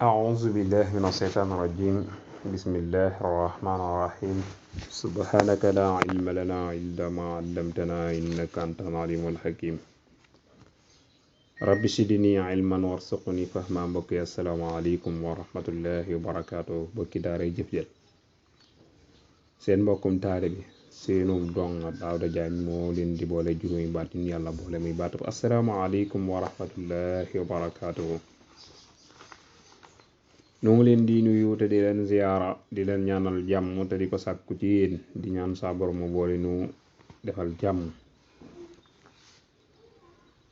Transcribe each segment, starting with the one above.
أعوذ بالله من الشيطان الرجيم. بسم الله الرحمن الرحيم. سبحانك لا علم لنا إلا ما علمتنا إنك أنت العليم الحكيم. رب زدني علما وارزقني فهما. mbokki asalaamaaleykum wa rahmatullahi wa barakaatu. bokki daaray Jëf Jël seen mbokkum taale bi seenum dong Daouda Diagne moo leen di boole juróomi baat yi yàlla boole muy baatu asalaamaaleykum wa rahmatullahi wa barakaatu. ñoo ngi leen di nuyu te di leen ziyaara di leen ñaanal jàmm te di ko sàkku ci yéen di ñaan saa borom mu boole nu defal jàmm.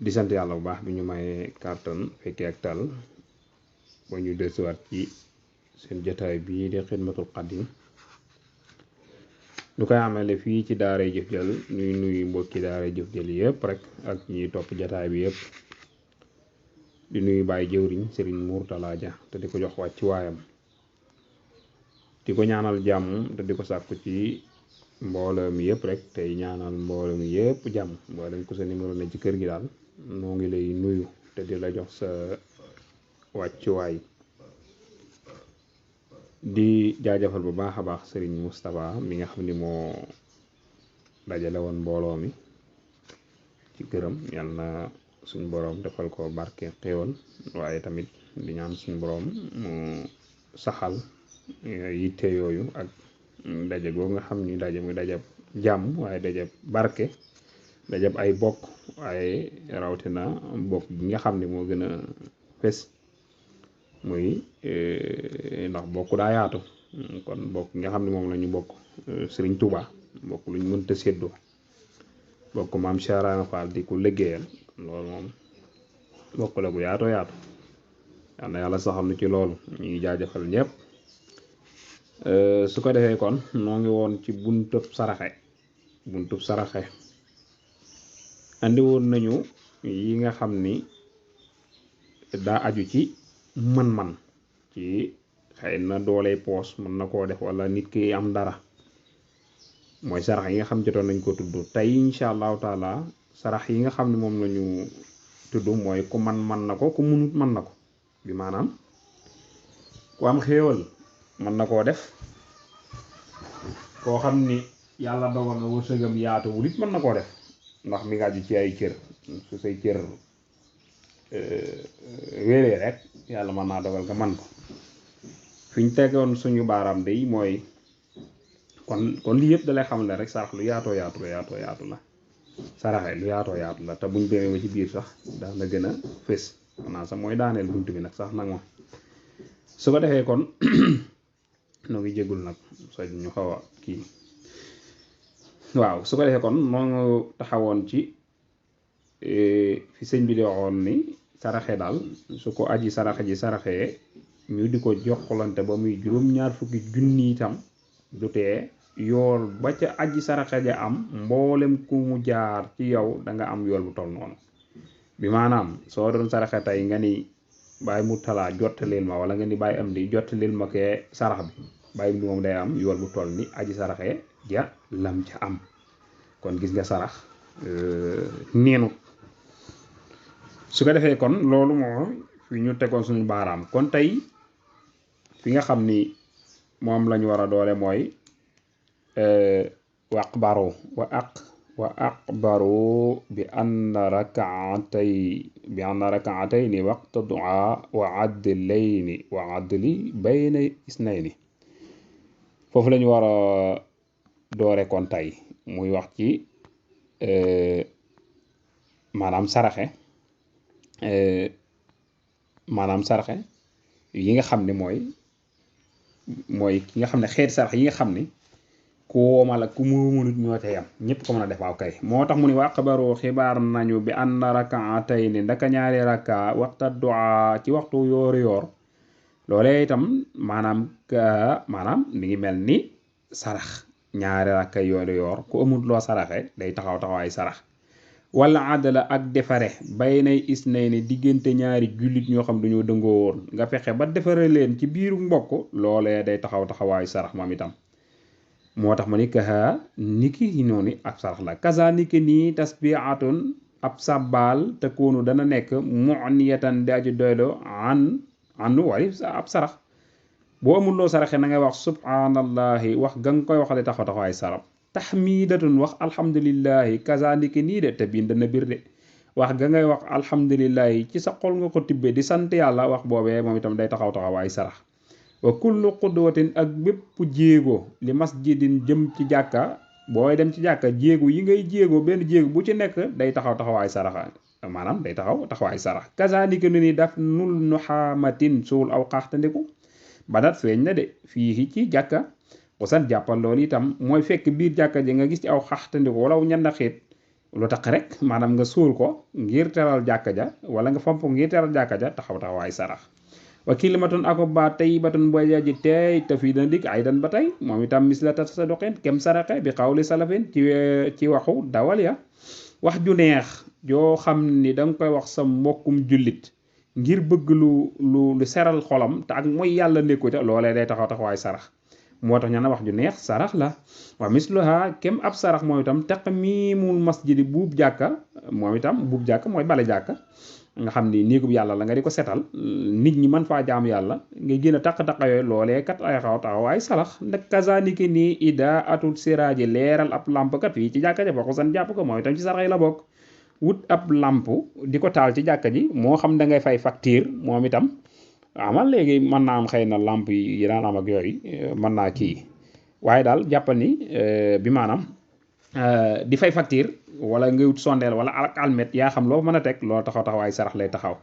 di sant yàlla bu baax bi ñu mayee kàttan fekkee ak tal ba ñu desuwaat ci seen jotaay bii di xidmatul xadim ñu koy amale fii ci daaray Jëf Jël. ñuy nuyu mbokki daaray Jëf Jël yëpp rek ak ñi topp jotaay bi yëpp di nuyu Baye jëwriñ Serigne Mourtala Dia te di ko jox wàcc waayam di ko ñaanal jàmm te di ko sàkku ci mbooloo mi yëpp rek tey ñaanal mbooloo mi yëpp jàmm. mboolem ku sa numéro ne ci kër gi daal noo ngi lay nuyu te di la jox sa wàccuwaay. di jaajëfal bu baax a baax Serigne Moustapha mi nga xam ni moo dajale woon mbooloo mi ci këram. yal na suñ boroom defal ko barke xéewal waaye tamit di ñaan suñ boroom mu saxal yitte yooyu ak daje googu nga xam ni daje muy dajab jàmm waaye dajab barke dajab ay bokk waaye rawatina bokk gi nga xam ne moo gën a fes muy ndax bokk daa yaatu. kon bokk nga xam ne moom la ñu bokk Serigne Touba bokk luñ mënta séddoo bokk maam Cheikh Ibra Fall di ko liggéeyal loolu moom bokk la bu yaatoo yaatu. yal na yàlla saxal nu ci loolu. ñu ngi jaajëfal ñëpp. su ko defee kon noo ngi woon ci buntub saraxe andi woon nañu yi nga xam ni daa aju ci man-man ci xëy na dooley poos mën na koo def wala nit ki am dara mooy sarax yi nga xam jotoon nañ ko tudd. tey incha allahu taala sarax yi nga xam ne moom lañu tudd mooy ku man na ko ku munut mën na ko. bi maanaam ku am xéewal mën na koo def koo xam ni yàlla dogal na wërsëgam yaatuwul it mën na koo def ndax mi nga aju ci ay cër. su say cër wéree rek yàlla mën naa dogal nga man ko. fi ñu tegoon suñu baaraam day mooy kon lii yëpp dalay xamal ne rek sarax lu yaatoo yaatu la. saraxe lu yaatoo yaatu la te buñ demee ba ci biir sax daana gën a fés xanaa sax mooy daaneel bunt bi nag sax nag moom su ko defee kon noo ngi jégul nag soo ñu xaw a kii waaw. su ko defee kon moo ngi taxawoon ci fi sëñ bi di waxoon ni saraxe daal su ko aji saraxe ji saraxee ñu di ko jokkalante ba muy juróom-ñaar fukki junni itam du tee yool ba ca aji saraxe ja am mboolem ku mu jaar ci yow da nga am yool bu toll noonu. bi maanaam soo doon saraxe tey nga ni bàyyi mu talaa jottaleel ma wala nga ni bàyyi am di jottaleel ma kee sarax bi bàyyi bi moom day am yool bu toll ni aji saraxe ja lam ca am. kon gis nga sarax neenu. su ko defee kon loolu moo fi ñu tegoon suñu baaraam. kon tey fi nga xam ni moom lañu war a doole mooy wa aqbaru bi anna rakaatayni waqta du'a wa adli bayna isnayni. foofu la ñu war a doore kon tey muy wax ci maanaam saraxe yi nga xam ne mooy ki nga xam ne xeeti sarax yi nga xam ni ku woomal ak ku mu mënut ñoo ca yam ñëpp ko mën a def. waaw kay moo tax mu ni waqbaru xibaar nañu bi anna rakaatayni ndaka ñaari raka waxta du'a ci waxtu yoor loolee itam maanaam mi ngi mel ni sarax. ñaari raka yoor ku amul loo saraxe day taxawaay sarax. wala adala ak defare baynay isnayni diggante ñaari jullit ñoo xam dañoo dëngoo woon nga fexe ba defare leen ci biiru mbokk loolee day taxawaayu sarax moom itam. moo tax ma ni kaha niki noonu ab sarax la. kaza niki nii tasbihatun ab sàbbaal te koonu dana nekk mu'niyatan di aju doylo an annu wari ab sarax boo amul loo saraxe na ngay wax subhanallahi wax ga nga koy waxale taxaw taxawaay sarax tahmidatun wax alhamdulillahi kazalika nii de te bind na bir de wax ga ngay wax alhamdulillahi ci sa xol nga ko tibbee di sant yàlla wax boobee moom itam day taxaw taxawaay sarax wa kullu qudwatin ak bépp jéego li masjidin jëm ci jàkka booy dem ci jàkka jéego yi ngay jéego benn jéego bu ci nekk day taxaw taxawaay saraxa maanaam day taxaw taxawaay sarax kazalika nu ni daf nul nuxaamatin suul aw xaaxtandiku badat feeñ na de fii ci jàkka wasan jàppal loolu itam mooy fekk biir jàkka ji nga gis ci aw xaaxtandiku wala ñanda xiit lu tax rek maanaam nga suul ko ngir teral jàkka ja wala nga famp ngir teral jàkka ja taxaw taxawaay sarax wa kilimatun ako ba tayyibatun booy ji teey te fii dana dikk ay dan ba tey moom itam mis la tasaduqin kem saraxe bi xawli salafin ci waxu dawal ya wax ju neex joo xam ni da nga koy wax sa mbokkum jullit ngir bëgg lu seral xolam te ak mooy yàlla nekku ca loolee day taxaw taxawaay sarax moo tax ñu ne wax ju neex sarax la wa misluha kem ab sarax moom itam taqmimul masjidi buub jàkka moom itam buub jàkka mooy bale jàkka nga xam ni néegub yàlla la nga di ko setal nit ñi mën faa jaam yàlla ngay gën a taq-taq yooyu loolee kat ay xaw taxawaay salax nag kazaniki nii ida atul siraaji leeral ab lamp kat fii ci jàkka ja boo ko san jàpp ko mooy itam ci sarax yi la bokk wut ab lamp di ko taal ci jàkka ji moo xam da ngay fay facture moom itam amal léegi mën naa am xëy na lamp yi daan am ak yooyu mën naa kii waaye daal jàppal ni bi maanaam di fay facture wala nga wut sondeel wala ak almet yaa xam loo mën a teg loolu taxaw taxawaay sarax lay taxaw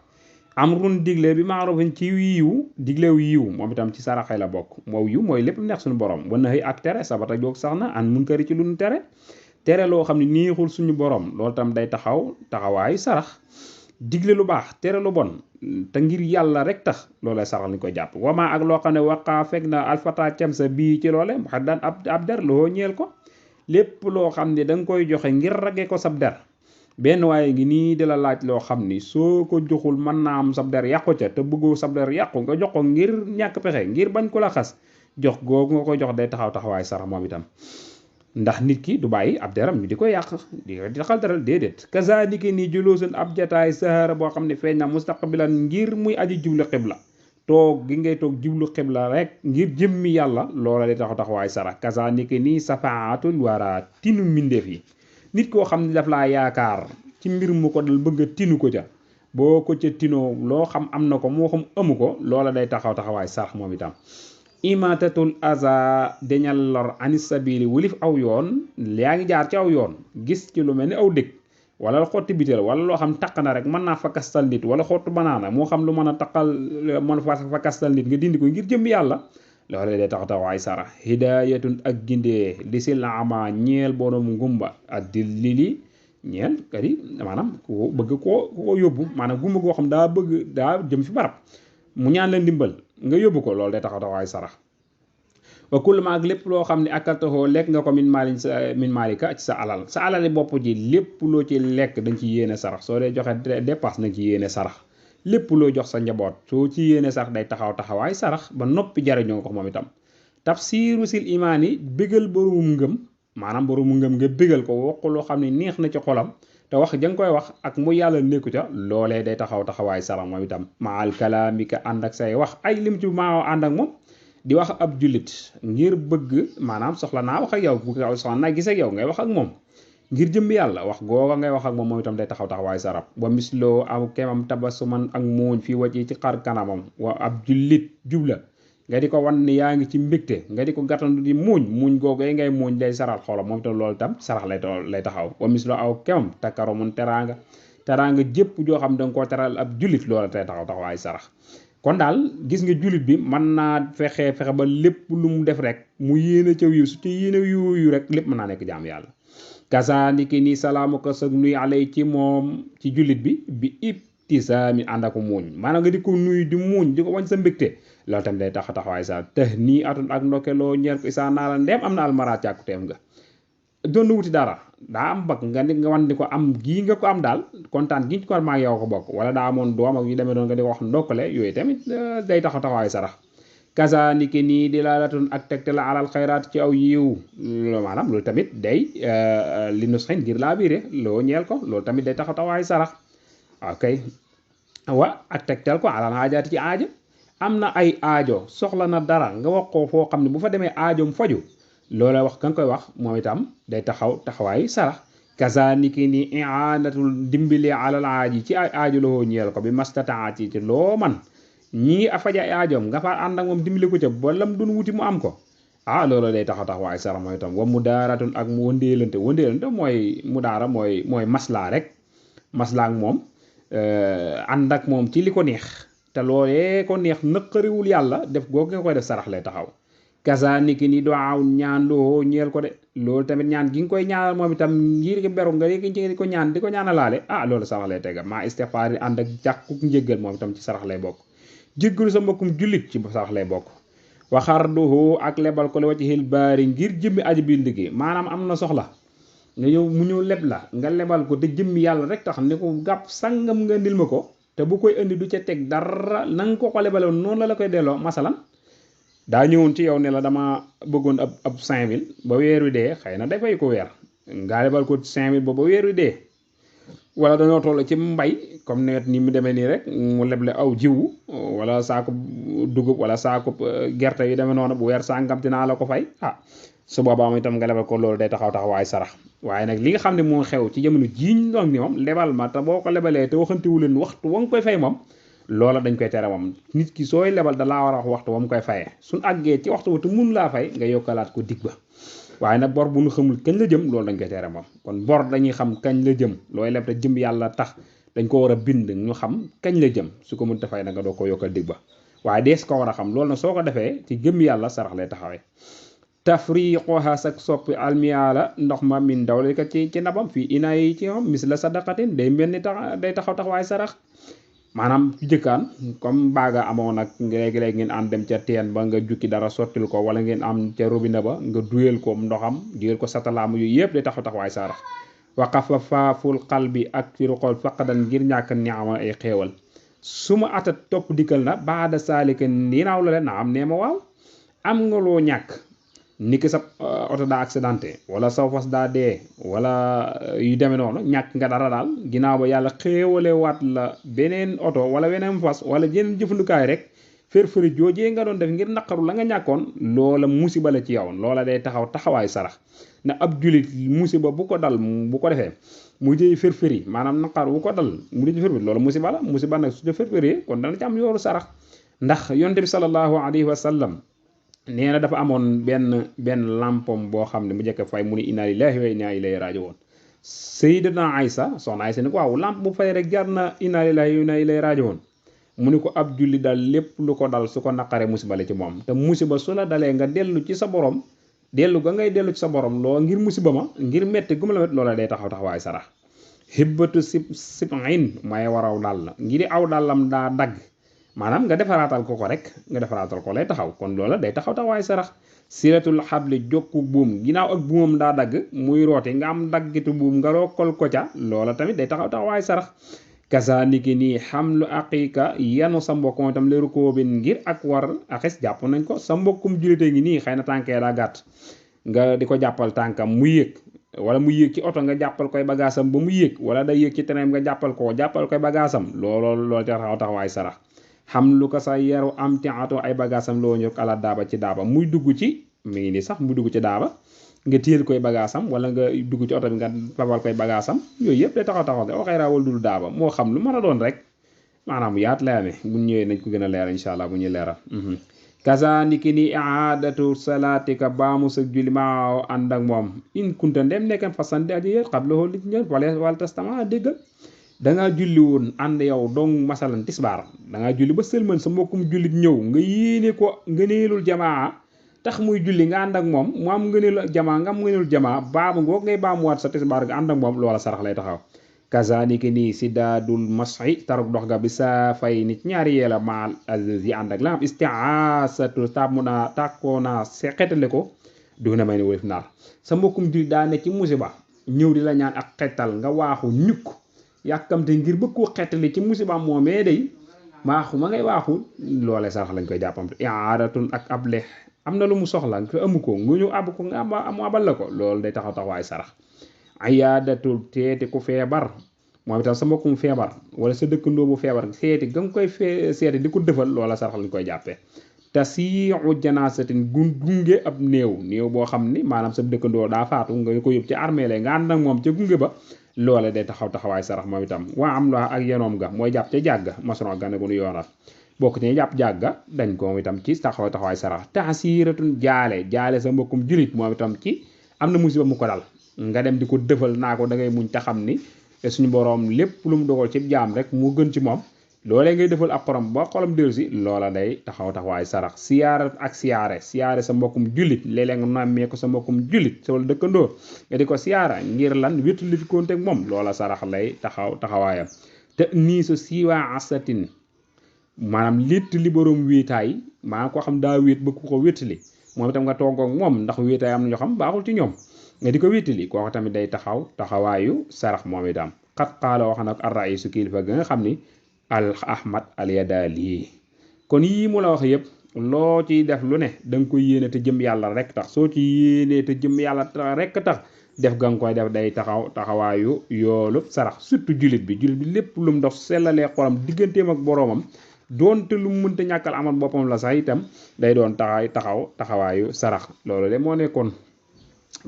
am run digle bi maarufin ci yiw diglew yiw moom itam ci saraxay la bokk moo yiw mooy lépp neex suñu borom wan na xëy ak tere sabata joog sax na an mun kari ci lu nu tere loo xam ne neexul suñu borom loolu tam day taxaw taxawaayu sarax digle lu baax tere lu bon te ngir yàlla rek tax loolay sarax lañ koy jàpp wama ak loo xam ne waqaa fekk na alfata cem sa bii ci loole mu xat daan ab der loo ñeel ko lépp loo xam ne da nga koy joxe ngir rage ko sab der benn waaye ngi nii di la laaj loo xam ni soo ko joxul mën naa am sab der yàqu ca te bëggoo sab der yàqu nga jox ko ngir ñàkk pexe ngir bañ ko la xas jox googu nga koy jox day taxaw taxawaay sarax moom itam ndax nit ki du bàyyi ab deram ñu di ko yàq di taxal daral déedéet kazalika nii juloosun ab jataay sahara boo xam ne feeñ na mustaqbilan ngir muy aji jublu xibla toog gi ngay toog jublu xibla rek ngir jëmmi yàlla loola di taxaw taxawaay sarax kazalika nii safaatul wara tinu mbindeef yi nit koo xam ne daf laa yaakaar ci mbir mu ko dal bëgg a tinu ko ca boo ko ca tinoo loo xam am na ko moo xam amu ko loola day taxaw taxawaay sarax moom itam imatatul aza dañal lor anis sabili wulif aw yoon yaa ngi jaar ci aw yoon gis ci lu mel ni aw dëkk wala xotti biteel wala loo xam taq na rek mën naa fakastal nit wala xottu banaana moo xam lu mën a taqal mën fakastal nit nga dindi ko ngir jëm yàlla loolu day tax taxawaay sarax hidayatun ak gindee li si laama ñeel borom ngumba ak di lili ñeel kadi maanaam ko bëgg koo yóbbu maanaam gumba goo xam daa bëgg daa jëm fi barab mu ñaan la ndimbal nga yóbbu ko loolu day taxaw taxawaay sarax wa kullu ma ak lépp loo xam ne akaltaxoo lekk nga ko min maalika ci sa alali bopp ji lépp loo ci lekk dañ ci yéene sarax soo dee joxe dépasse nañ ci yéene sarax lépp loo jox sa njaboot soo ci yéene sarax day taxaw taxawaay sarax ba noppi jariñoo ko moom itam tafsiru sil imaan yi bégal boroomu ngëm maanaam boroomu ngëm nga bégal ko wax loo xam ne neex na ci xolam te wax ja nga koy wax ak mu yàlla nekku ca loolee day taxaw taxawaay sarax moom itam maal kalaamika ànd ak say wax ay lim ci maa ànd ak moom di wax ab jullit ngir bëgg maanaam soxla naa wax ak yow bu ko soxla naa gis ak yow ngay wax ak moom ngir jëmb yàlla wax googa ngay wax ak moom itam day taxaw taxawaay sarab ba misloo am kemam tabasuman ak muuñ fii wacci ci xar kanamam wa ab jullit jubla nga di ko wan ni yaa ngi ci mbégte nga di ko gàttandu di muuñ googu ngay muuñ day saral xolam moom itam loolu itam sarax lay taxaw ba misloo aw kemam takkaromun teraanga jépp joo xam da nga koo teral ab jullit loola tey taxaw taxawaay sarax kon daal gis nga jullit bi mën naa fexe ba lépp lu mu def rek mu yéene ca yiw su ci yéene yu rek lépp mën naa nekk jaam yàlla kasaaliki ni salaamu ko sag nuy alay ci moom ci jullit bi ibtisaami ànd ak muuñ maanaam nga di ko nuyu di muuñ di ko wañ sa mbégte loolu tamit day taxawaay sa tëx nii atun ak ndokkeloo ñeer ko isaa naa la ndeem am na almaraat càkku teem nga doon na wuti dara daa am bag nga wan di ko am gii nga ko am daal kontaan gi ko maa yow ko bokk wala daa amoon doom ak yu demee doon nga di ko wax ndokkale yooyu tamit day taxawaay sarax kasa niki nii di laalatun ak tegte la alal xayraat ci aw yiw maanaam loolu tamit day li nus xin ngir laa biire loo ñeel ko loolu tamit day taxawaay sarax ok wa ak tegtal ko alal xaajaati ci aaja am na ay aajo soxla na dara nga wax ko foo xam ne bu fa demee aajoom faju loola wax ka nga koy wax moom itam day taxawaayu sarax kazaniki ni i'anatul dimbali alal aaji ci ay aajo loo ñeel ko bi mastataati ci loo man ñii a faja ay aajoom nga fa ànd ak moom dimbali ko ca ba lam doon wuti mu am ko loolu day taxawaayu sarax mooy itam wa mu daaratun ak mu wëndeelante mooy mu daara mooy maslaa rek maslaa ak moom ànd ak moom ci li ko neex te loolee ko neex nëqariwul yàlla def googu nga koy def sarax lay taxaw kasa niki ni doo aw ñaan loo ñeel ko de loolu tamit ñaan gi nga koy ñaanal moom itam ngir beru nga di ko ñaanalaale loolu sarax lay tega maa istighfar ànd ak jàkku njéggal moom itam ci sarax lay bokk jéggalu sa mbokkum jullit ci sarax lay bokk waxarduhu ak lebal ko la wacci xil baari ngir jëmmi aji biir liggéey maanaam am na soxla nga ñëw mu ñëw leb la nga lebal ko te jëmmi yàlla rek tax ni ko gàpp sangam nga ndil ma ko te bu koy indi du ca teg dara na nga ko lebaloon noonu la koy delloo masalan daa ñëwoon ci yow ne la dama bëggoon ab 5000 ba weer wi dee xëy na dafay ko weer nga lebal ko 5000 ba weer wi dee wala dañoo toll ci mbay comme nawet ni mu demee nii rek mu leble aw jiwu wala saako dugub wala saako gerte yi demee noonu bu weer sàngam dinaa la ko fay su boobaa itam nga lebal ko loolu day taxawaay sarax waaye nag li nga xam ne moo xew ci jamono jiiñ doon ni moom lebal ma te boo ko lebalee te waxantewu leen waxtu wa nga koy fay moom loola dañ koy tere moom nit ki sooy lebal da laa war a wax waxtu wa mu koy fayee suñ àggee ci waxtu wa te mun laa fay nga yokkalaat ko dig ba waaye nag bor bu ñu xamul kañ la jëm loolu dañ koy tere moom kon bor dañuy xam kañ la jëm looy leb te jëm yàlla tax dañ ko war a bind ñu xam kañ la jëm su ko mënta fay nag nga doo ko yokkal dig ba waaye dees ko war a xam loolu nag soo ko defee ci jëm yàlla sarax lay taxawee tafriqoha sak soppi almiyaala ndox ma min dawle ka ci ndabam fii ina yi ci moom mis la sadaqatin day mel ni day taxawaay sarax maanaam ci jëkkaan comme baaga amoon nag léegi-léegi ngeen am dem ca teen ba nga jukki dara sottil ko wala ngeen am ca robinet ba nga duyel ko ndoxam duyel ko satalaam yooyu yëpp day taxawaay sarax waqafa faaful xal bi ak firu xol faqadan ngir ñàkk niama ay xéewal su ma atat topp dikkal na baada saalika ninaaw la leen na am nee ma waaw am nga loo ñàkk niki sa oto daa accidenté wala sa fas daa dee wala yu demee noonu ñàkk nga dara daal ginnaaw ba yàlla xéewale waat la beneen oto wala beneen fas wala jeneen jëfandukaay rek fër-fëri joojee nga doon def ngir naqaru la nga ñàkkoon loola musiba la ci yow loola day taxawaay sarax na ab julit musiba bu ko dal bu ko defee mu jëy fër-fëri maanaam naqar bu ko dal mu jëy fër-fëri loola musiba nag su fër-fëree kon dana ci am yooru sarax ndax yonte bi sallallahu alayhi wa sallam nee na dafa amoon benn lampom boo xam ne mu njëkk fay mu ni inna lillahi wa inna ilayhi raji'un sayyidatuna Aysa soxna Aysa ni ko waaw lamp bu fay rek jar na inna lillahi wa inna ilayhi raji'un mu ni ko ab julli daal lépp lu ko dal su ko naqaree musiba la ci moom te musiba su la dalee nga dellu ci sa borom dellu ga ngay dellu ci sa borom loo ngir musiba ma ngir metti gu ma la met loola day taxawaay sarax hibbatu sib'in may waraw dal la ngir aw dàllam daa dagg maanaam nga defaraatal ko rek nga defaraatal ko lay taxaw kon loola day taxawaay sarax siratul xabli jokku buum ginnaaw ak buumam daa dagg muy rooti nga am daggitu buum nga rokkal ko ca loola tamit day taxawaay sarax kasa niki nii xamlu aqiqa yanu sa mbokk moom itam leeru koo bin ngir ak war axis jàpp nañ ko sa mbokkum julite ngi nii xëy na tànkee daa gàtt nga di ko jàppal tànkam mu yéeg wala mu yéeg ci oto nga jàppal koy bagaasam ba mu yéeg wala day yéeg ci train nga jàppal koy bagaasam loolu taxawaay sarax xam lu ko sa yaru am tiato ay bagaasam loo ñëw ala daaba ci daaba muy dugg ci mi ngi nii sax muy dugg ci daaba nga téyel koy bagaasam wala nga dugg ci oto bi nga babal koy bagaasam yooyu yëpp day taxaw de waxee raawal dul daaba moo xam lu mën a doon rek maanaam yaat lay amee bu ñëwee nañ ko gën a leer incha allah bu ñuy leeral kasa niki ni iadatu salaatika baamu sa julli maa ànd ak moom in kunta ndem nekkam fasante aji yéer xablahu li ñëw wala testament déggal dangaa julli woon ànd yow dong masalan tisbaar dangaa julli ba sëlman sa mbokkum jullit ñëw nga yéene ko ngëneelul jamaa tax muy julli nga ànd ak moom mu am ngëneelul jamaa nga am ngëneelul jamaa baamu ngoog ngay baamuwaat sa tisbaar nga ànd ak moom loola sarax lay taxaw kazaniki nii si daadul mas'i taruk dox ga bi sa fay nit ñaari yeela maal aziz yi ànd ak la am isti'asatu tàkkoo naa xetale ko du na may ne wëlif naar sa mbokkum jullit daa ne ci musiba ñëw di la ñaan ak xetal nga waaxu ñukk yàkkamte ngir bëgg koo xettali ci musiba moomee day maaxu ma ngay waaxu loolee sarax lañ koy jàppamte i'aadatun ak able am na lu mu soxla nga amu ko nga ñëw àbb ko nga am abal la ko loolu day taxawaay sarax ayaadatul teeti ku feebar moom itam sa mbokkum feebar wala sa dëkkandoo bu feebar seeti ga nga koy seeti di ko defal loola sarax lañ koy jàppee tasii'u janaasatin gunge ab néew boo xam ni maanaam sa dëkkandoo daa faatu nga ko yóbbu ci armée lay nga ànd ak moom ca gunge ba loola day taxawaay sarax moom itam waa am la ak yenoom ga mooy jàpp ca jàgga maçon gane gu nu yoonal bokk ci jàpp jàgga dañ ko moom itam ci taxawaay sarax taasiiratun jaale sa mbokkum julit moom itam ci am na musiba mu ko dal nga dem di ko defal naa ko da ngay muñ te xam ni suñu boroom lépp lu mu dogal ci jaam rek mu gën ci moom loolee ngay defal ab xorom ba xolam dellu si loola day taxawaay sarax siyaare sa mbokkum jullit léeg-léeg nga nammee ko sa mbokkum jullit sa wala dëkkandoo nga di ko siyaara ngir lan wétali konte ak moom loola sarax lay taxawaayam te nii sa siiwaa asatin maanaam létt li borom wéetaay maanaam koo xam daa wéet ba ku ko wétali moom itam nga toggoog moom ndax wéetaay am na ñoo xam baaxul ci ñoom nga di ko wétali kooku tamit day taxawaayu sarax moom itam xat xaala wax nag ar-raisu kilifa ga nga xam ni al ahmad al yadaali kon yii mu la wax yëpp loo ciy def lu ne da nga koy yéene te jëm yàlla rek tax soo ci yéenee te jëm yàlla rek tax def ga nga koy def day taxawaayu yoolu sarax surtout jullit bi lépp lu mu dox sellalee xolam digganteem ak boroomam doonte lu mu mënta ñàkkal amal boppam la sax itam day doon taxawaayu sarax loolu de moo nekkoon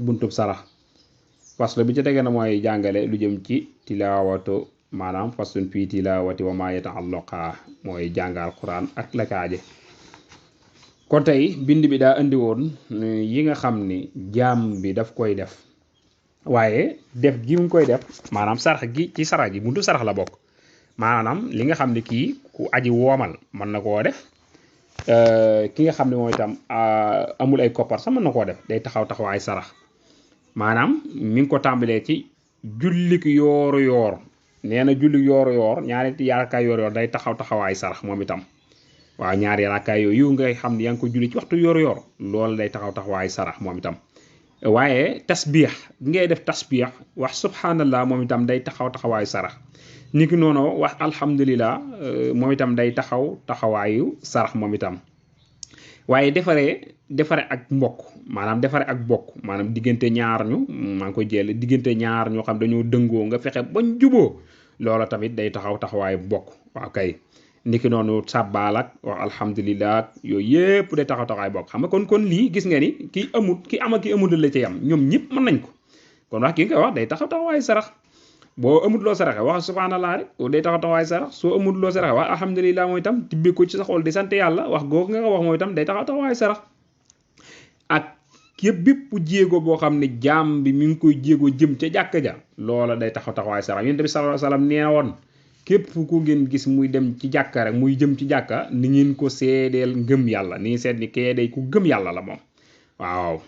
buntub sarax faslu bi ci tege na mooy jàngale lu jëm ci tilaawatu maanaam fasun fii tilaawati wa maa yata'allaqa mooy jàngal Qur'an ak la kaaje kon tey bind bi daa indi woon yi nga xam ni jaam bi daf koy def waaye def gi mu koy def maanaam sarax gi ci sarax gi buntu sarax la bokk maanaam li nga xam ne kii ku aji woomal mën na koo def ki nga xam ne mooy itam amul ay koppar sax mën na koo def day taxawaay sarax maanaam mi ngi ko tàmbalee ci jullik yooru yoor nee na jullik yooru yoor ñaari raakaay yooru yoor day taxawaay sarax moom itam waaw ñaari raakaay yooyu ngay xam ne yaa ngi ko julli ci waxtu yooru yoor loolu day taxawaay sarax moom itam waaye tasbiix ngay def tasbiix wax subhanallah moom itam day taxawaay sarax niki noonu wax alhamdulillah moom itam day taxawaayu sarax moom itam waaye defare ak mbokk maanaam defare ak bokk maanaam diggante ñaar ñu maa ngi koy jël diggante ñaar ñoo xam dañoo dëngoo nga fexe bañ juboo loola tamit day taxawaayu bokk waaw kay niki noonu sàbbaal ak wax alhamdulillah yooyu yëpp day taxawaay bokk xam nga kon lii gis nga ni ki amul la ci yam ñoom ñëpp mën nañ ko kon wax ki nga wax day taxawaayu sarax boo amut loo saraxe wax subhanallah rek day taxawaay sarax soo amut loo saraxe wax alhamdulillah mooy itam tibbi ko ci sa xol di sant yàlla wax googu nga ko wax mooy itam day taxawaay sarax ak képp bépp jéego boo xam ne jaam bi mi ngi koy jéego jëm ca jàkka ja loola day taxawaay sarax yonent bi sallallahu alayhi wasallam nee woon képp ku ngeen gis muy dem ci jàkka rek muy jëm ci jàkka ni ngeen ko seedeel ngëm yàlla ni seet ni kee day ku gëm yàlla la moom waaw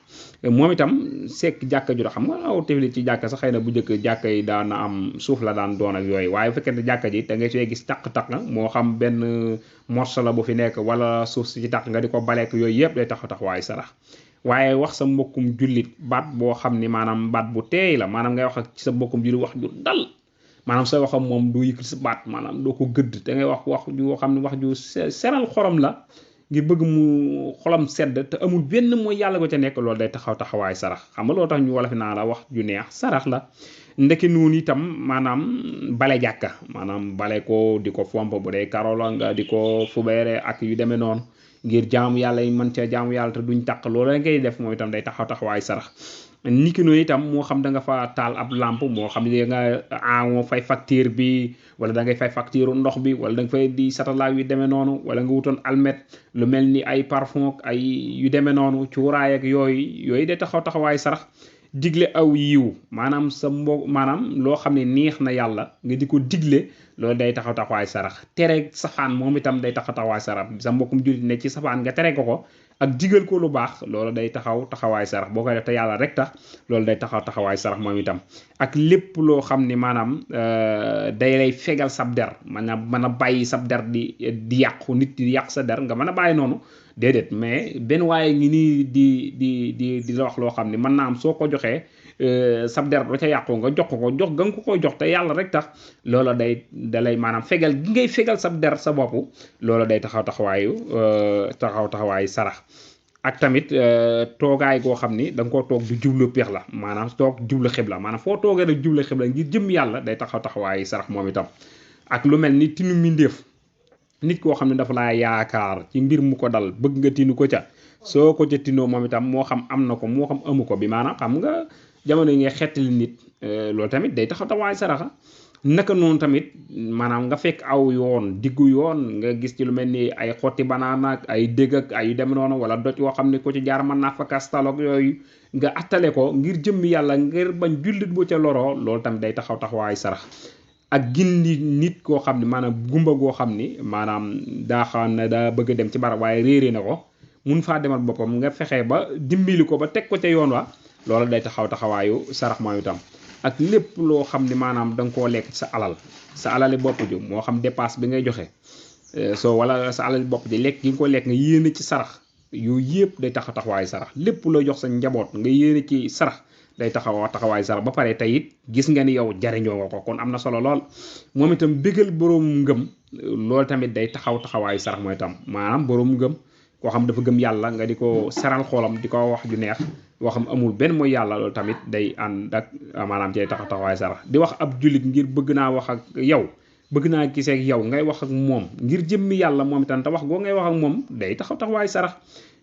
moom itam sekk jàkka ju xam nga aw tefli ci jàkka sax xëy na bu njëkk jàkka yi daan na am suuf la daan doon ak yooyu waaye bu fekkente jàkka ji da ngay fee gis taq-taq moo xam benn morso la bu fi nekk wala suuf si ci taq nga di ko baleek yooyu yëpp day taxawaay sarax waaye wax sa mbokkum jullit baat boo xam ni maanaam baat bu teey la maanaam ngay wax ak sa mbokkum jullit wax ju dal maanaam sooy waxam moom doo yëkkati sa baat maanaam doo ko gëdd da ngay wax ju xam ne wax ju seral xorom la ngir bëgg mu xolam sedd te amul benn mooy yàlla ko ca nekk loolu day taxawaay sarax xam nga loolu tax ñu wala fi naa la wax ju neex sarax la ndeke noonu itam maanaam bale jàkka maanaam bale ko di ko fomp bu dee karo la nga di ko fubeere ak yu demee noonu ngir jaamu yàlla yi mën ca jaamu yàlla te duñ taq loolu la ngay def moom itam day taxawaay sarax niki noonu itam moo xam da nga fa taal ab lampe moo xam ne nga moo fay facture bi wala da ngay fay facture ndox bi wala da nga fay di satalaak yu demee noonu wala nga wutoon almet lu mel ni ay parfum ay yu demee noonu cuuraay ak yooyu day taxawaay sarax digle aw yiw maanaam sa mbokk maanaam loo xam ne neex na yàlla nga di ko digle loolu day taxawaay sarax tere safaan moom itam day taxawaay sarax sa mbokkum jullit ne ci safaan nga tere ko ak digal ko lu baax loolu day taxawaay sarax boo koy def te yàlla rek tax loolu day taxawaay sarax moom itam ak lépp loo xam ne maanaam day lay fegal sab der maanaam mën a bàyyi sab der di yàqu nit di yàq sa der nga mën a bàyyi noonu déedéet mais benn waaye ngi nii di la wax loo xam ne mën naa am soo ko joxee sab der ba ca yàqu nga jox ga nga ko jox te yàlla rek tax loola dalay maanaam fegal gi ngay fegal sab der sa bopp loola day taxawaayu sarax ak tamit toogaay goo xam ni da nga koo toog du jublu peex la maanaam toog jublu xibla maanaam foo toogee rek jublu xibla ngir jëm yàlla day taxaw taxawaayu sarax moom itam ak lu mel ni tinu mbindeef nit koo xam ne dafa laa yaakaar ci mbir mu ko dal bëgg nga tinu ko ca soo ko ca tinoo moom itam moo xam am na ko moo xam amu ko bi maanaam xam nga jamono yi ngay xettali nit loolu tamit day taxaw taxawaayu saraxa naka noonu tamit maanaam nga fekk aw yoon diggu yoon nga gis ci lu mel ni ay xotti banaana ak ay dégg ak ay yu dem noonu wala doj yoo xam ne ko ci jaar mën naa fa kastaloog yooyu nga attale ko ngir jëmmi yàlla ngir bañ jullit bu ca loroo loolu tamit day taxaw taxawaayu sarax ak gindi nit koo xam ne maanaam gumba goo xam ni maanaam daa xam ne daa bëgg a dem ci barab waaye réeré na ko mun faa demal boppam nga fexe ba dimbali ko ba teg ko ca yoon wa loolu day taxaw taxawaayu sarax mooy itam ak lépp loo xam ne maanaam da nga koo lekk sa alali bopp ji moo xam dépasse bi ngay joxe soo wala sa alali bopp ji lekk gi nga ko lekk nga yéene ci sarax yooyu yëpp day taxaw taxawaayu sarax lépp loo jox sa njaboot nga yéene ci sarax day taxaw taxawaayu sarax ba pare tey it gis nga ni yow jariñoo nga ko kon am na solo lool moom itam bégal boroom ngëm loolu tamit day taxaw taxawaayu sarax mooy itam maanaam boroom ngëm koo xam dafa gëm yàlla nga di ko seral xoolam di ko wax ju neex boo xam amul benn mooy yàlla loolu tamit day ànd ak maanaam cay taxaw taxawaay sarax di wax ab jullit ngir bëgg naa wax ak yow bëgg naa gisee ak yow ngay wax ak moom ngir jëmmi yàlla moom itam te wax goo ngay wax ak moom day taxaw taxawaay sarax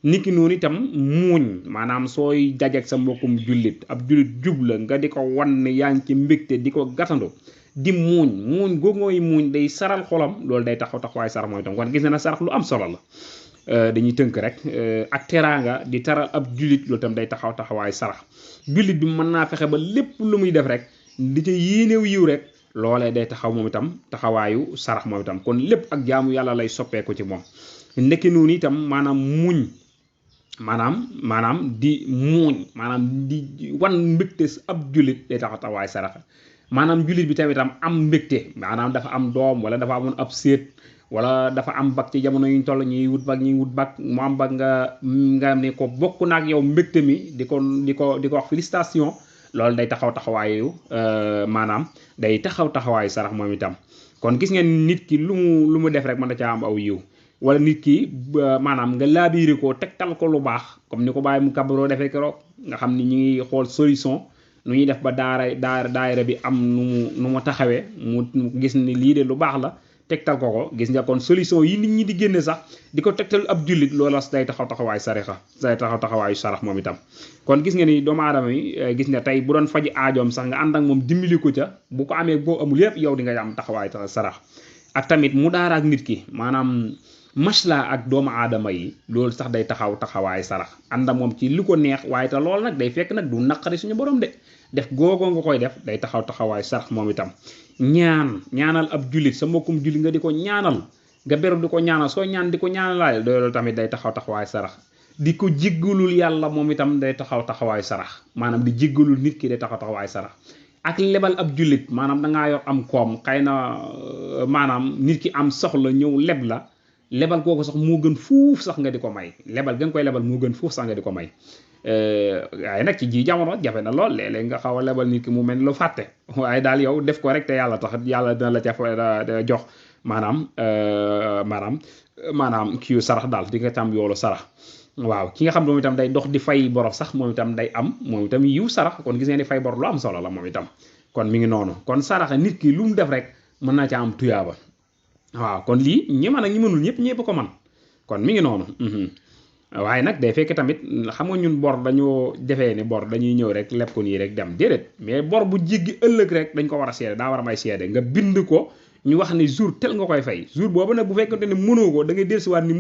niki noonu itam muuñ maanaam sooy dajeek sa mbokkum jullit ab jullit jubla nga di ko wan ne yaa ngi ci mbégte di ko gàttandu di muuñ goo ngay muuñ day saral xolam loolu day taxaw taxawaay sarax moom itam kon gis na na sarax lu am solo la dañuy tënk rek ak teraanga di taral ab jullit loolu tam day taxaw taxawaayu sarax jullit bi mën naa fexe ba lépp lu muy def rek di ca yéenew yiw rek loolee day taxaw moom itam taxawaayu sarax moom itam kon lépp ak jaamu yàlla lay soppeeku ci moom ndekki noonu itam maanaam muñ maanaam di muuñ maanaam di wan mbégte ab jullit day taxaw taxawaayu sarax maanaam jullit bi tamit am mbégte maanaam dafa am doom wala dafa amoon ab séet wala dafa am bag ci jamono yuñ toll ñuy wut bag mu am bag nga ne ko bokk naak yow mbégte mi di ko wax félicitation loolu day taxaw taxawaayu maanaam day taxaw taxawaayu sarax moom itam kon gis ngeen nit ki lu mu def rek mën na caa am aw yiw wala nit ki maanaam nga laabiiri ko tegtal ko lu baax comme ni ko bàyyi mu kabaroo defee keroog nga xam ni ñu ngi xool solution nu ñuy def ba daayira bi am nu mu taxawee mu gis ni lii de lu baax la tegtal ko gis nga kon solution yi nit ñi di génne sax di ko tegtal ab jullit loola day taxaw taxawaayu sarixa day taxaw taxawaayu sarax moom itam kon gis nga ni doomu aadama yi gis nga tey bu doon faji aajoom sax nga ànd ak moom dimbali ko ca bu ko amee boo amul yëpp yow di nga am taxawaayu sarax ak tamit mu daara ak nit ki maanaam masla ak doomu aadama yi loolu sax day taxaw taxawaayu sarax ànd ak moom ci li ko neex waaye te loolu nag day fekk nag du naqari suñu borom de def googoo nga koy def day taxaw taxawaayu sarax moom itam ñaanal ab jullit sa mbokkum jullit nga di ko ñaanal nga beru di ko ñaanal soo ñaan di ko ñaanalaale loolu tamit day taxaw taxawaayu sarax di ko jéggalul yàlla moom itam day taxaw taxawaayu sarax maanaam di jéggalul nit ki day taxaw taxawaayu sarax ak lebal ab jullit maanaam dangaa yor am koom xëy na maanaam nit ki am soxla ñëw leb la lebal kooku sax moo gën fuuf sax nga di ko may lebal nga koy lebal moo gën fuuf sax nga di ko may waaye nag ci ji jamono jafe na lool léeg-léeg nga xaw a lebal nit ki mu mel lu fàtte waaye daal yow def ko rek te yàlla tax yàlla dina la ca jox maanaam kii sarax daal di nga tam yoolu sarax waaw ki nga xam ne moom itam day dox di fay bor sax moom itam day am moom itam yiw sarax kon gis ngeen ni fay bor lu am solo la moom itam kon mi ngi noonu kon sarax nit ki lu mu def rek mën naa ca am tuyaaba waaw kon lii ñi mën ak ñi mënul ñëpp ko man kon mi ngi noonu waaye nag day fekk tamit xam nga ñun bor dañoo defee ni bor dañuy ñëw rek leb ko nii rek dem déedéet mais bor bu jéggi ëllëg rek dañ ko war a seede daa war a may seede nga bind ko ñu wax ni jour tel nga koy fay jour boobu nag bu fekkente ne mënoo ko da ngay dellusiwaat ni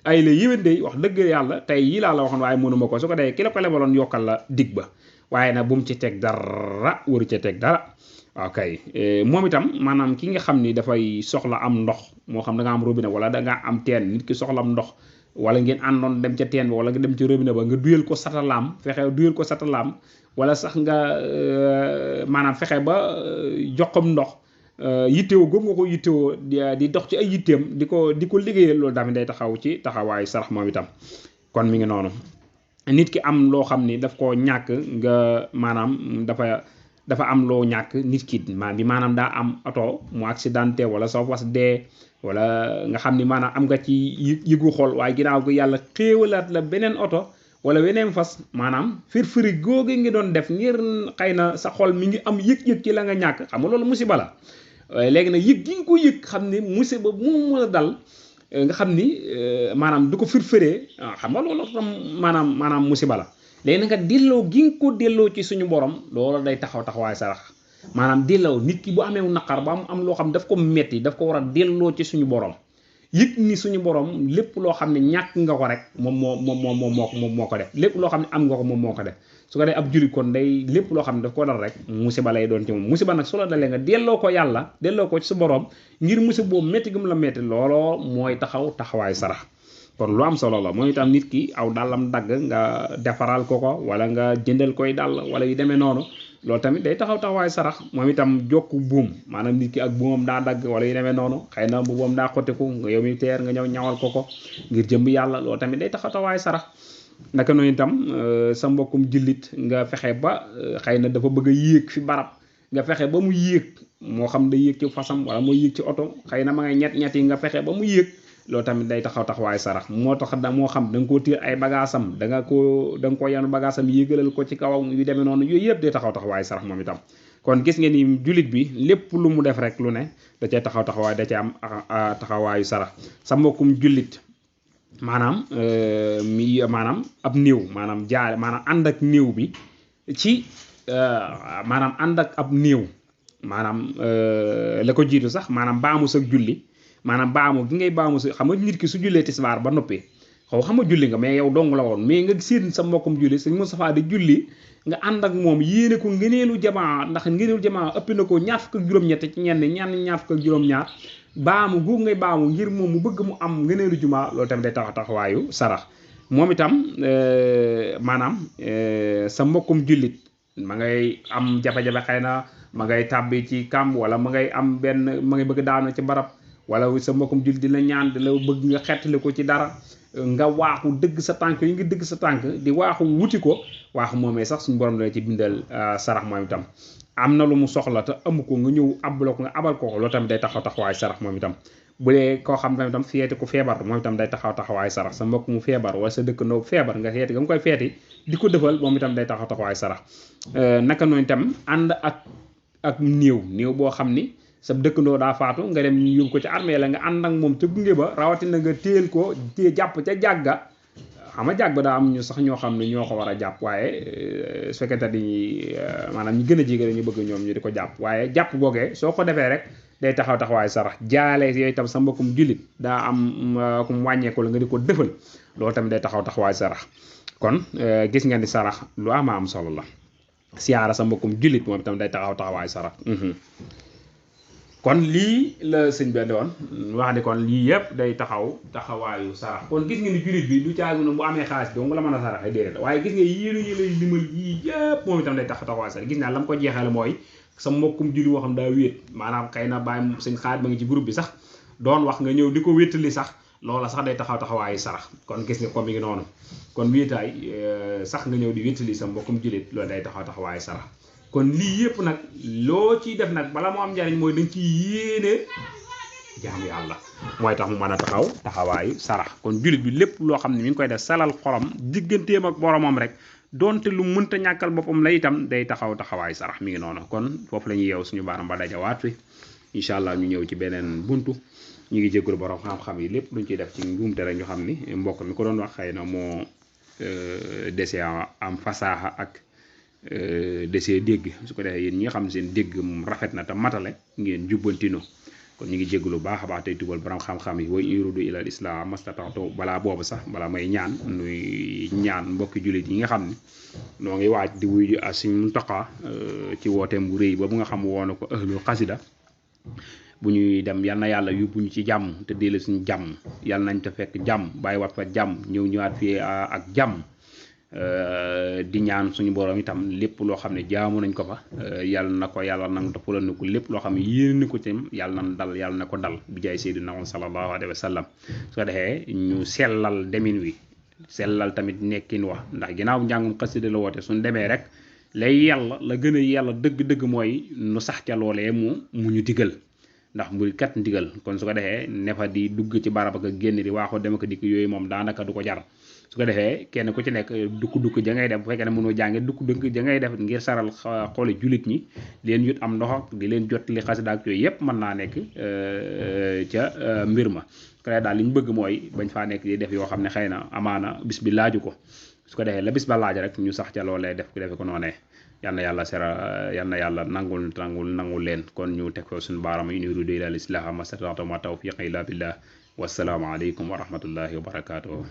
ay la yéwén de wax dëgg yàlla tey yii laa la waxoon waaye mënuma ko su ko dee ki la ko lebaloon yokkal la dig ba waaye nag bu mu ci teg dara waru ci teg dara waaw kay moom itam maanaam ki nga xam ni dafay soxla am ndox moo xam da nga am robinet wala da nga am teen nit ki soxla am ndox wala ngeen àndoon dem ca teen ba wala nga dem ca robinet ba nga duyal ko satalaam wala sax nga maanaam fexe ba joxam ndox yittewoo góob nga ko yittewoo di dox ci ay yitteem di ko liggéeyal loolu tamit day taxaw ci taxawaayu sarax moom itam kon mi ngi noonu nit ki am loo xam ni daf koo ñàkk nga maanaam dafa dafa am loo ñàkk nit ki maanaam daa am oto mu accidenté wala sa fas dee wala nga xam ni maanaam am nga ci yëgu xol waaye ginnaaw gi yàlla xéewalaat la beneen oto wala weneen fas maanaam firfiri googu ngi doon def ngir xëy na sa xol mi ngi am yëg-yëg ci la nga ñàkk xam nga loolu musiba la léegi nag yëg gi nga ko yëg xam ni musiba mu mën a dal nga xam ni maanaam du ko firfiree xam nga loolu tam maanaam musiba la léegi nag nga delloo gi nga ko delloo ci suñu borom loolu day taxawaay sarax maanaam delloo nit ki bu amee naqar ba am loo xam daf ko metti daf ko war a delloo ci suñu borom yëg ni suñu borom lépp loo xam ne ñàkk nga ko rek moom moo ko def lépp loo xam ne am nga ko moom moo ko def su ko dee ab jullit kon day lépp loo xam ne daf ko dal rek musiba lay doon ci moom musiba nag su la dalee nga delloo ko yàlla delloo ko ci su borom ngir musiba boobu métti gum la métti looloo mooy taxawaay sarax kon lu am solo la mooy itam nit ki aw dàllam dagg nga defaral ko wala nga jëndal koy dàll wala yu demee noonu loolu tamit day taxawaay sarax moom itam jokku buum maanaam nit ki ak buumam daa dagg wala yu demee noonu xëy na bu boom daa xottiku nga yow mi teer nga ñëw ñawal ko ngir jëmb yàlla loolu tamit day taxawaay sarax naka noonu itam sa mbokkum jullit nga fexe ba xëy na dafa bëgg a yéeg fi barab nga fexe ba mu yéeg moo xam da yéeg ci fasam wala moo yéeg ci oto xëy na ma nga ñett yi nga fexe ba mu yéeg loolu tamit day taxawaay sarax moo tax moo xam da nga koo tiir ay bagaasam da nga ko yanu bagaasam yéegalal ko ci kawam yu demee noonu yooyu yëpp day taxawaay sarax moom itam kon gis nga ni jullit bi lépp lu mu def rek lu ne da cay taxawaay da cay am taxawaayu sarax sa mbokkum jullit maanaam ab néew maanaam ànd ak néew bi ci maanaam ànd ak ab néew maanaam la ko jiitu sax maanaam baamu sa julli maanaam baamu gi ngay baamu sa xam nga nit ki su jullee tisbaar ba noppi xam nga julli nga mais yow dong la woon mais nga séen sa mbokkum julli sëñ Moustapha di julli nga ànd ak moom yéene ko ngëneelu jamaa ndax ngëneelu jamaa ëpp na ko ñaar fukk ak juróom-ñett ci ñaar fukk ak juróom-ñaar baamu gu ngay baamu ngir moom mu bëgg mu am ngëneelu jumaa loolu tamit day taxawaayu sarax moom itam maanaam sa mbokkum jullit ma ngay am jafe-jafe xëy na ma ngay tàbbi ci kàmb wala ma ngay am ma ngay bëgg daanu ci barab wala sa mbokkum jullit di la ñaan di la bëgg nga xettali ko ci dara nga waaxu dëgg sa tànk yi nga dëgg sa tànk di waaxu wuti ko waaxu moomee sax suñu borom dana ci bindal sarax moom itam am na lu mu soxla te amu ko nga ñëw abal ko loolu tamit day taxawaay sarax moom itam bu dee koo xam tamit feeti ku feebar moom itam day taxawaay sarax sa mbokk mu feebar wala sa dëkkandoo feebar nga feeti nga koy feeti di ko defal moom itam day taxawaay sarax naka noonu itam ànd ak néew boo xam ni sa dëkkandoo daa faatu nga dem ñu yóbbu ko ci armée la nga ànd ak moom te gunge ba rawatina nga téel ko jàpp ca jàgga xam nga jàgg ba daa am ñu sax ñoo xam ne ñoo ko war a jàpp waaye su fekkente ni maanaam ñu gën a jege ñu bëgg ñoom ñu di ko jàpp waaye jàpp googee soo ko defee rek day taxawaay sarax jaale yooyu itam sa mbokkum jullit daa am ku mu wàññeeku la nga di ko defal loolu tamit day taxawaay sarax kon gis nga ni sarax lu am solo la siyaara sa mbokkum jullit moom itam day taxawaay sarax kon lii la sëñ bi woon wax ni kon lii yëpp day taxawaayu sarax kon gis nga ni jullit bi du caagi bu amee xaalis dong la mën a saraxe déedéet waaye gis nga yéen ñu lay limal yii yëpp moom itam day taxawaay sarax gis naa la mu ko jeexale mooy sa mbokkum jullit woo xam daa wéet maanaam xëy na bàyyi sëñ xaar ba ngi ci groupe bi sax doon wax nga ñëw di ko wéttali sax loola sax day taxawaayu sarax kon gis nga ko mi ngi noonu kon wéetaay sax nga ñëw di wéttali sa mbokkum jullit loolu day taxawaayu sarax kon lii yëpp nag loo ciy def nag bala moo am njariñ mooy dañ ciy yéene jaamu yàlla mooy tax mu mën a taxawaayu sarax kon jullit bi lépp loo xam ne mi ngi koy def salal xolam digganteem ak boromam rek donte lu mënta ñàkkal boppam la itam day taxawaayu sarax mi ngi noonu kon foofu la ñuy yeew suñu baaram ba dajawaat fi incha allah ñu ñëw ci beneen buntu ñu ngi jégalu borom xam-xam yi lépp luñ ciy def ci njuumte rek ñu xam ni mbokk mi ko doon wax xëy na moo dese am fasaaxa ak desee dégg su ko defee yéen ñi nga xam ne seen dégg moom rafet na te matale ngeen jubbantino kon ñu ngi jégalu baax a baax tey tubal borom xam-xam yi wa uridu ila al islam mastata'tu balaa boobu sax balaa may ñaan nuy ñaan mbokki jullit yi nga xam ne noo ngi waaj di wuyu Sëñ Muntaxa ci wooteem bu rëy ba bu nga xam woona ko ahlul xasida bu ñuy dem yal na yàlla yóbbu ñu ci jàmm te déela suñu jàmm yal nañ te fekk jàmm bàyyi wat fa jàmm ñëwaat fii ak jàmm di ñaan suñu borom itam lépp loo xam ne jaamu nañ ko fa yàlla na ko yàlla nangu te fulal na ko lépp loo xam ne yéene na ko tam yàlla na dal yàlla na ko dal bi jaay Seydina Muhammad sallallahu alayhi wa sallam su ko defee ñu sellal demin wi sellal tamit nekkin wax ndax ginnaaw njàngum xasida la woote suñ demee rek lay yàlla la gën a yàlla dëgg-dëgg mooy nu sax ca loolee mu ñu digal ndax muy kat ndigal kon su ko defee ne fa di dugg ci barab ak génn di waaxu dem ak dikk yooyu moom daanaka du ko jar su ko defee kenn ku ci nekk dukk ja ngay def bu fekkee ne mënoo jànge dukk ja ngay def ngir saral xooli jullit ñi di leen yut am ndox ak di leen jot li xasida ak yooyu yëpp mën naa nekk ca mbir ma su ko defee daal li ñu bëgg mooy bañ faa nekk di def yoo xam ne xëy na amaana bis bi laaju ko su ko defee la bis ba laaj rek ñu sax ca loolee def ko defe ko noonee yal na yàlla nangul leen kon ñu teg ko suñu baaraam in uriidu illal islaaha mastata'tu wa ma tawfiiqi illa billah wassalaamu aleykum wa rahmatullahi wa barakaatuh